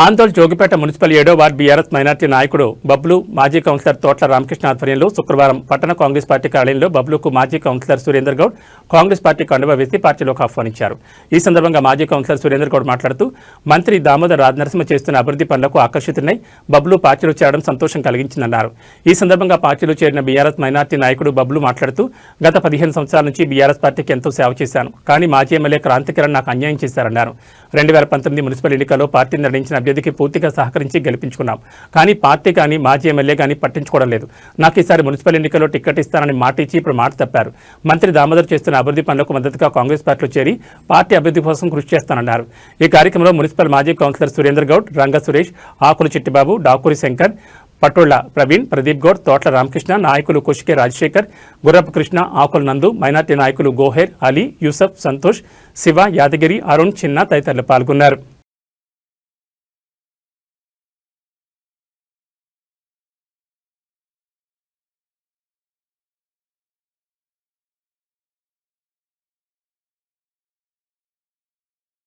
ఆందోళన జోగిపేట మున్సిపల్ 7వ ward BRS minority నాయకుడు బబ్లు మాజీ కౌన్సిలర్ తోట్ల రామకృష్ణ ఆధ్వర్యంలో శుక్రవారం పట్టణ కాంగ్రెస్ పార్టీ కార్యాలయంలో బబ్లుకు మాజీ కౌన్సిలర్ సురేందర్ గౌడ్ కాంగ్రెస్ పార్టీ కండువా వేసి పార్టీలోకి ఆహ్వానించారు. ఈ సందర్భంగా మాజీ కౌన్సిలర్ సురేందర్ గౌడ్ మాట్లాడుతూ మంత్రి దామోదర్ రాజనరసింహ చేస్తున్న అభివృద్ధి పనులకు ఆకర్షితున్నై బబ్లు పార్టీలో చేరడం సంతోషం కలిగించిందన్నారు. ఈ సందర్భంగా పార్టీలో చేరిన బీఆర్ఎస్ మైనార్టీ నాయకుడు బబ్లు మాట్లాడుతూ గత 15 సంవత్సరాల నుంచి బీఆర్ఎస్ పార్టీకి ఎంతో సేవ చేశాను, కానీ మాజీ ఎమ్మెల్యే క్రాంతికిరణ్ నాకు అన్యాయం చేశారన్నారు. 2019 మున్సిపల్ ఎన్నికల్లో పార్టీ నిర్ణయించిన అభ్యర్థికి పూర్తిగా సహకరించి గెలిపించుకున్నాం, కానీ పార్టీ కానీ మాజీ ఎమ్మెల్యే కానీ పట్టించుకోవడం లేదు. నాకు ఈసారి మున్సిపల్ ఎన్నికల్లో టికెట్ ఇస్తానని మాట ఇచ్చి ఇప్పుడు మాట తప్పారు. మంత్రి దామోదర్ చేస్తున్న అభివృద్ధి పనులకు మద్దతుగా కాంగ్రెస్ పార్టీలో చేరి పార్టీ అభివృద్ధి కోసం కృషి చేస్తానన్నారు. ఈ కార్యక్రమంలో మున్సిపల్ మాజీ కౌన్సిలర్ సురేందర్ గౌడ్, రంగ సురేష్, ఆకుల చిట్టిబాబు, డాకూరి శంకర్, పటోళ్ల ప్రవీణ్, ప్రదీప్ గౌడ్, తోట్ల రామకృష్ణ, నాయకులు కుషికే రాజశేఖర్, గుర్రపు కృష్ణ, ఆకుల నందు, మైనార్టీ నాయకులు గోహెర్, అలీ, యూసఫ్, సంతోష్, శివ, యాదగిరి, అరుణ్, చిన్న తదితరులు పాల్గొన్నారు.